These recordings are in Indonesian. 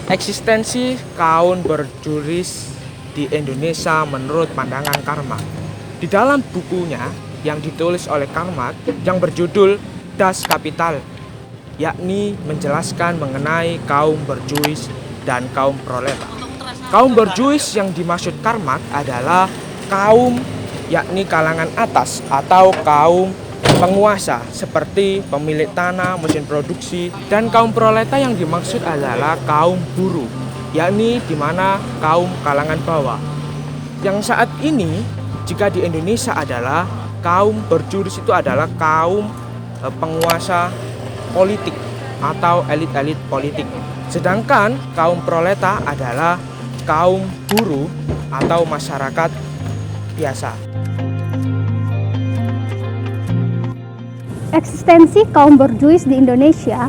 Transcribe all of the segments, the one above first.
Eksistensi kaum berjuris di Indonesia menurut pandangan Karl Marx. Di dalam bukunya yang ditulis oleh Karl Marx yang berjudul Das Kapital, yakni menjelaskan mengenai kaum berjuris dan kaum proletar. Kaum berjuris yang dimaksud Karl Marx adalah kaum yakni kalangan atas atau kaum penguasa seperti pemilik tanah, mesin produksi, dan kaum proletar yang dimaksud adalah kaum buruh, yakni di mana kaum kalangan bawah. Yang saat ini jika di Indonesia adalah kaum berjuris itu adalah kaum penguasa politik atau elit-elit politik. Sedangkan kaum proletar adalah kaum buruh atau masyarakat biasa. Eksistensi kaum berjuris di Indonesia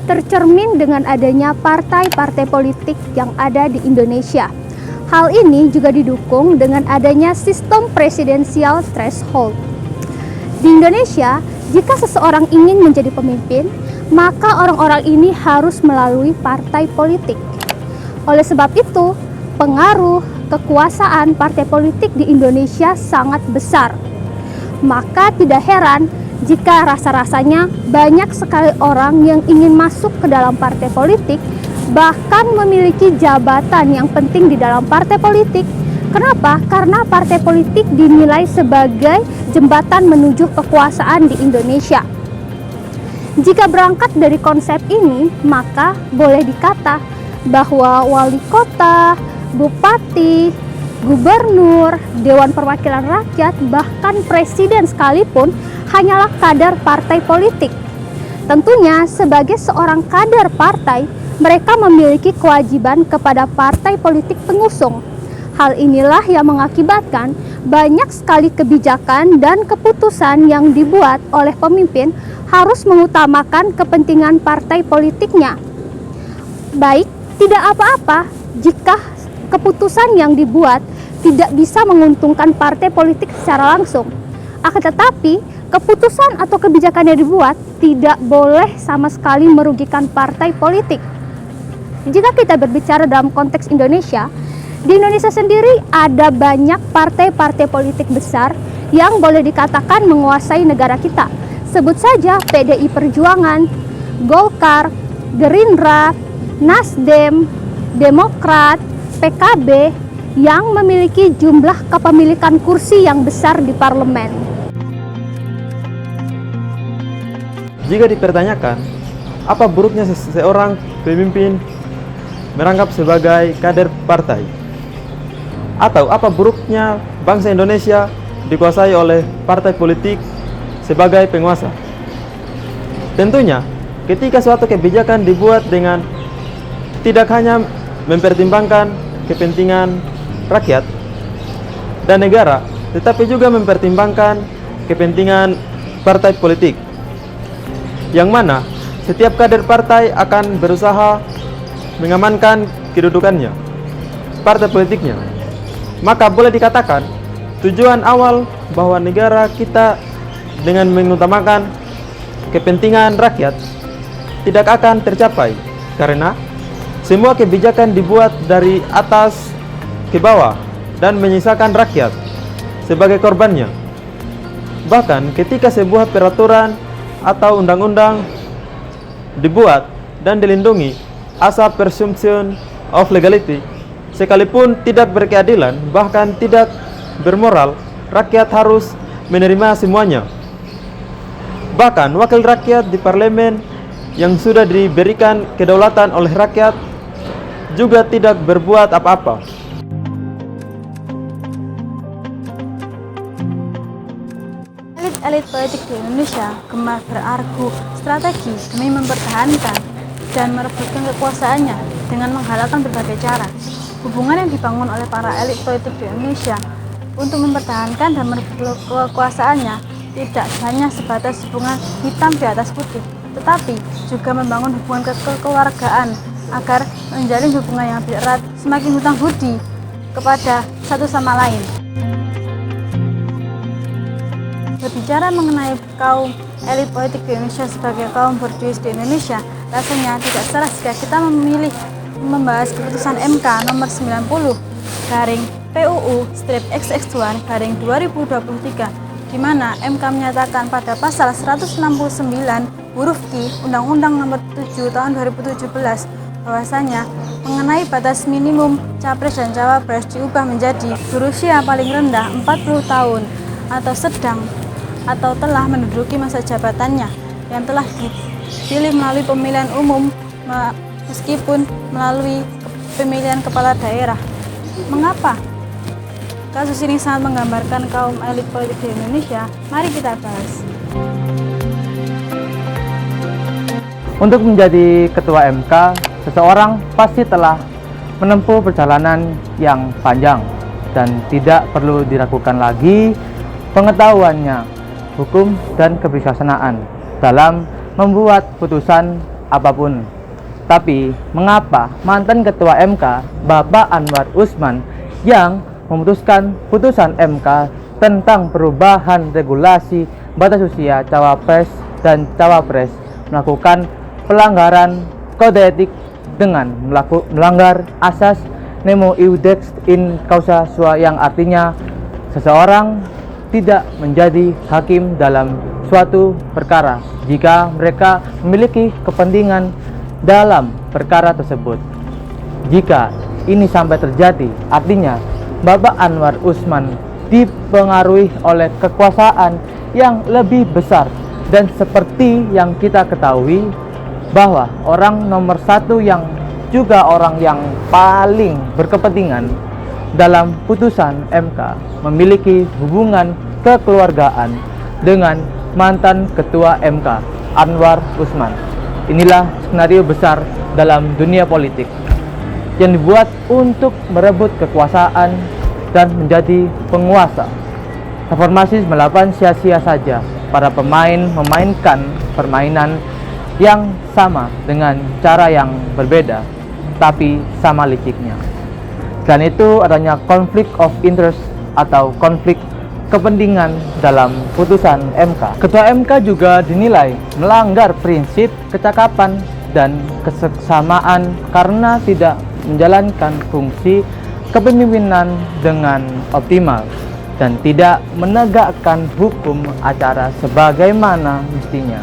tercermin dengan adanya partai-partai politik yang ada di Indonesia. Hal ini juga didukung dengan adanya sistem presidensial threshold. Di Indonesia, jika seseorang ingin menjadi pemimpin, maka orang-orang ini harus melalui partai politik. Oleh sebab itu, pengaruh kekuasaan partai politik di Indonesia sangat besar. Maka tidak heran jika rasa-rasanya banyak sekali orang yang ingin masuk ke dalam partai politik, bahkan memiliki jabatan yang penting di dalam partai politik. Kenapa? Karena partai politik dinilai sebagai jembatan menuju kekuasaan di Indonesia. Jika berangkat dari konsep ini, maka boleh dikata bahwa wali kota, bupati, gubernur, Dewan Perwakilan Rakyat, bahkan presiden sekalipun hanyalah kader partai politik. Tentunya sebagai seorang kader partai, mereka memiliki kewajiban kepada partai politik pengusung. Hal inilah yang mengakibatkan banyak sekali kebijakan dan keputusan yang dibuat oleh pemimpin harus mengutamakan kepentingan partai politiknya. Baik, tidak apa-apa jika keputusan yang dibuat tidak bisa menguntungkan partai politik secara langsung. Akan tetapi, keputusan atau kebijakan yang dibuat tidak boleh sama sekali merugikan partai politik. Jika kita berbicara dalam konteks Indonesia, di Indonesia sendiri ada banyak partai-partai politik besar yang boleh dikatakan menguasai negara kita. Sebut saja PDI Perjuangan, Golkar, Gerindra, Nasdem, Demokrat, PKB yang memiliki jumlah kepemilikan kursi yang besar di parlemen. Jika dipertanyakan, apa buruknya seseorang pemimpin merangkap sebagai kader partai? Atau apa buruknya bangsa Indonesia dikuasai oleh partai politik sebagai penguasa? Tentunya, ketika suatu kebijakan dibuat dengan tidak hanya mempertimbangkan kepentingan rakyat dan negara, tetapi juga mempertimbangkan kepentingan partai politik, yang mana setiap kader partai akan berusaha mengamankan kedudukannya, partai politiknya. Maka boleh dikatakan tujuan awal bahwa negara kita dengan mengutamakan kepentingan rakyat tidak akan tercapai, karena semua kebijakan dibuat dari atas ke bawah dan menyisakan rakyat sebagai korbannya. Bahkan ketika sebuah peraturan atau undang-undang dibuat dan dilindungi asas presumption of legality, sekalipun tidak berkeadilan, bahkan tidak bermoral, rakyat harus menerima semuanya. Bahkan wakil rakyat di parlemen yang sudah diberikan kedaulatan oleh rakyat juga tidak berbuat apa-apa. Elit-elit politik di Indonesia gemar berargu strategi demi mempertahankan dan merebutkan kekuasaannya dengan menghalalkan berbagai cara. Hubungan yang dibangun oleh para elit politik di Indonesia untuk mempertahankan dan merebut kekuasaannya tidak hanya sebatas hubungan hitam di atas putih, tetapi juga membangun hubungan kekeluargaan agar menjalin hubungan yang lebih erat, semakin hutang budi kepada satu sama lain. Berbicara mengenai kaum elit politik di Indonesia sebagai kaum berjuris di Indonesia, rasanya tidak salah jika kita memilih membahas keputusan MK nomor 90 garing PUU strip XX1 garing 2023, di mana MK menyatakan pada pasal 169 huruf Q Undang-Undang nomor 7 tahun 2017 bahwasanya mengenai batas minimum capres dan cawapres diubah menjadi berusia paling rendah 40 tahun atau sedang atau telah menduduki masa jabatannya yang telah dipilih melalui pemilihan umum meskipun melalui pemilihan kepala daerah. Mengapa kasus ini sangat menggambarkan kaum elit politik di Indonesia? Mari kita bahas. Untuk menjadi ketua MK, seseorang pasti telah menempuh perjalanan yang panjang dan tidak perlu diragukan lagi pengetahuannya, hukum dan kebijaksanaan dalam membuat putusan apapun. Tapi mengapa mantan ketua MK, Bapak Anwar Usman, yang memutuskan putusan MK tentang perubahan regulasi batas usia cawapres dan cawapres melakukan pelanggaran kode etik dengan melanggar asas nemo iudex in causa sua, yang artinya seseorang tidak menjadi hakim dalam suatu perkara jika mereka memiliki kepentingan dalam perkara tersebut. Jika ini sampai terjadi, artinya Bapak Anwar Usman dipengaruhi oleh kekuasaan yang lebih besar, dan seperti yang kita ketahui bahwa orang nomor satu yang juga orang yang paling berkepentingan dalam putusan MK memiliki hubungan kekeluargaan dengan mantan ketua MK Anwar Usman. Inilah skenario besar dalam dunia politik yang dibuat untuk merebut kekuasaan dan menjadi penguasa. Reformasi 98 sia-sia saja. Para pemain memainkan permainan yang sama dengan cara yang berbeda, tapi sama liciknya. Selain itu, adanya konflik of interest atau konflik kepentingan dalam putusan MK. Ketua MK juga dinilai melanggar prinsip kecakapan dan kesesamaan karena tidak menjalankan fungsi kepemimpinan dengan optimal dan tidak menegakkan hukum acara sebagaimana mestinya.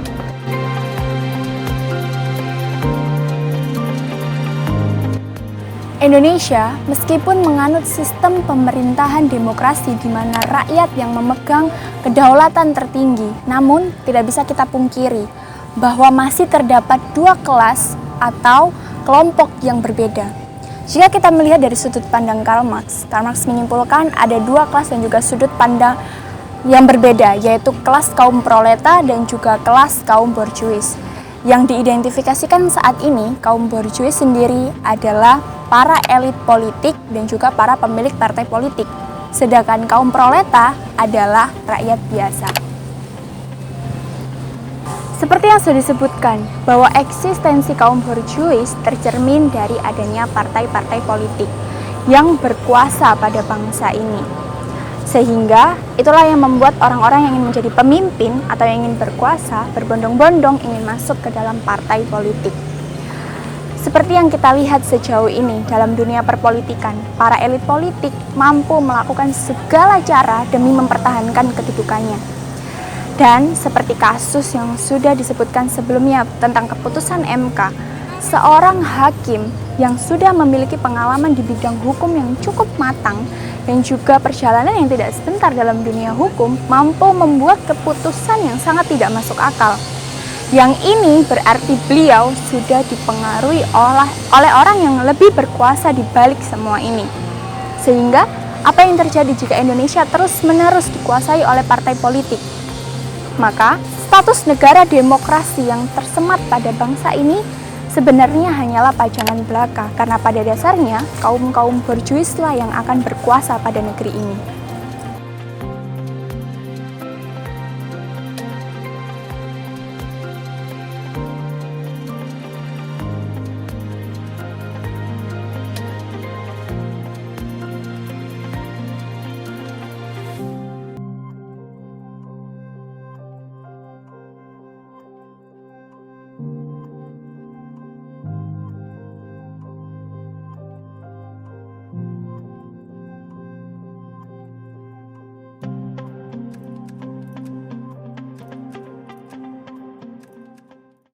Indonesia, meskipun menganut sistem pemerintahan demokrasi di mana rakyat yang memegang kedaulatan tertinggi, namun tidak bisa kita pungkiri bahwa masih terdapat dua kelas atau kelompok yang berbeda. Jika kita melihat dari sudut pandang Karl Marx menyimpulkan ada dua kelas dan juga sudut pandang yang berbeda, yaitu kelas kaum proleta dan juga kelas kaum borjuis. Yang diidentifikasikan saat ini, kaum borjuis sendiri adalah para elit politik dan juga para pemilik partai politik. Sedangkan kaum proleta adalah rakyat biasa. Seperti yang sudah disebutkan, bahwa eksistensi kaum borjuis tercermin dari adanya partai-partai politik yang berkuasa pada bangsa ini. Sehingga itulah yang membuat orang-orang yang ingin menjadi pemimpin atau yang ingin berkuasa berbondong-bondong ingin masuk ke dalam partai politik. Seperti yang kita lihat sejauh ini dalam dunia perpolitikan, para elit politik mampu melakukan segala cara demi mempertahankan kedudukannya. Dan seperti kasus yang sudah disebutkan sebelumnya tentang keputusan MK, seorang hakim yang sudah memiliki pengalaman di bidang hukum yang cukup matang dan juga perjalanan yang tidak sebentar dalam dunia hukum mampu membuat keputusan yang sangat tidak masuk akal. Yang ini berarti beliau sudah dipengaruhi oleh orang yang lebih berkuasa di balik semua ini. Sehingga apa yang terjadi jika Indonesia terus-menerus dikuasai oleh partai politik? Maka status negara demokrasi yang tersemat pada bangsa ini sebenarnya hanyalah pajangan belaka, karena pada dasarnya kaum-kaum borjuislah yang akan berkuasa pada negeri ini.